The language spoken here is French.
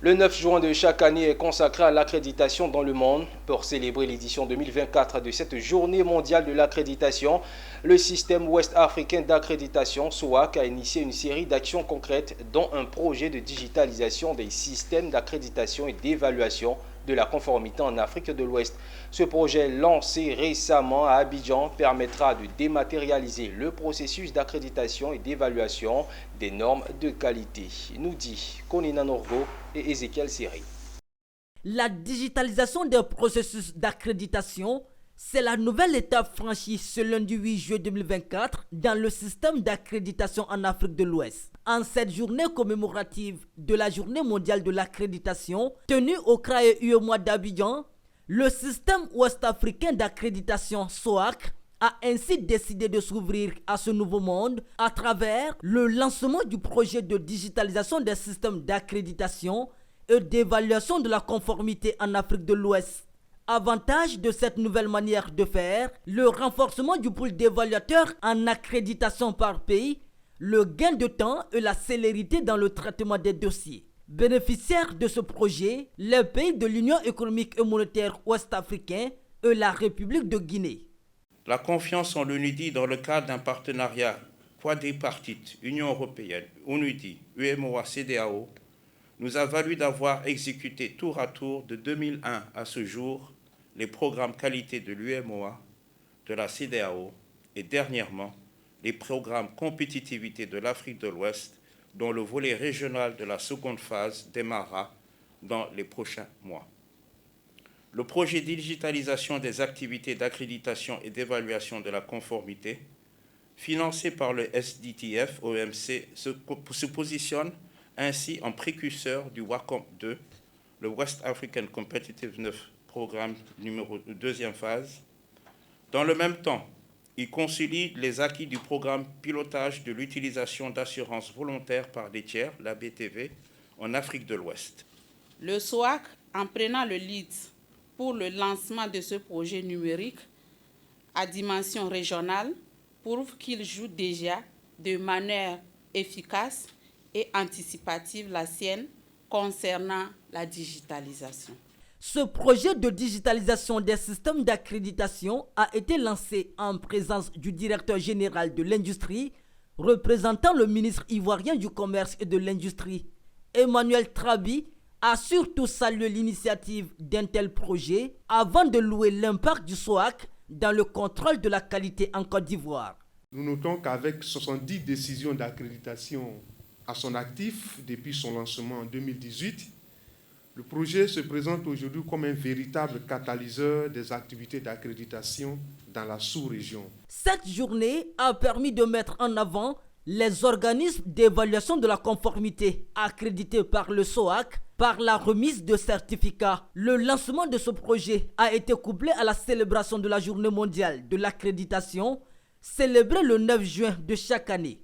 Le 9 juin de chaque année est consacré à l'accréditation dans le monde. Pour célébrer l'édition 2024 de cette journée mondiale de l'accréditation, le système ouest-africain d'accréditation, SOAC, a initié une série d'actions concrètes, dont un projet de digitalisation des systèmes d'accréditation et d'évaluation de la conformité en Afrique de l'Ouest. Ce projet, lancé récemment à Abidjan, permettra de dématérialiser le processus d'accréditation et d'évaluation des normes de qualité, nous dit Konina Norgo et Ezekiel Seri. La digitalisation des processus d'accréditation, c'est la nouvelle étape franchie ce lundi 8 juillet 2024 dans le système d'accréditation en Afrique de l'Ouest. En cette journée commémorative de la Journée mondiale de l'accréditation, tenue au CRA et UEMOA d'Abidjan, le système ouest-africain d'accréditation SOAC a ainsi décidé de s'ouvrir à ce nouveau monde à travers le lancement du projet de digitalisation des systèmes d'accréditation et d'évaluation de la conformité en Afrique de l'Ouest. Avantage de cette nouvelle manière de faire, le renforcement du pool d'évaluateurs en accréditation par pays, le gain de temps et la célérité dans le traitement des dossiers. Bénéficiaires de ce projet, les pays de l'Union économique et monétaire ouest-africaine et la République de Guinée. La confiance en l'UNIDI dans le cadre d'un partenariat quadripartite Union européenne, UNIDI, UEMOA, CEDEAO, nous a valu d'avoir exécuté tour à tour de 2001 à ce jour les programmes qualité de l'UEMOA, de la CEDEAO et dernièrement les programmes compétitivité de l'Afrique de l'Ouest, dont le volet régional de la seconde phase démarrera dans les prochains mois. Le projet de digitalisation des activités d'accréditation et d'évaluation de la conformité, financé par le SDTF OMC, se positionne ainsi en précurseur du WACOM 2, le West African Competitiveness Programme numéro 2e phase. Dans le même temps, il consolide les acquis du programme pilotage de l'utilisation d'assurances volontaires par des tiers, la BTV, en Afrique de l'Ouest. Le SOAC, en prenant le lead pour le lancement de ce projet numérique à dimension régionale, prouve qu'il joue déjà de manière efficace et anticipative la sienne concernant la digitalisation. Ce projet de digitalisation des systèmes d'accréditation a été lancé en présence du directeur général de l'industrie, représentant le ministre ivoirien du Commerce et de l'Industrie. Emmanuel Trabi a surtout salué l'initiative d'un tel projet avant de louer l'impact du SOAC dans le contrôle de la qualité en Côte d'Ivoire. Nous notons qu'avec 70 décisions d'accréditation à son actif depuis son lancement en 2018, le projet se présente aujourd'hui comme un véritable catalyseur des activités d'accréditation dans la sous-région. Cette journée a permis de mettre en avant les organismes d'évaluation de la conformité accrédités par le SOAC par la remise de certificats. Le lancement de ce projet a été couplé à la célébration de la Journée mondiale de l'accréditation, célébrée le 9 juin de chaque année.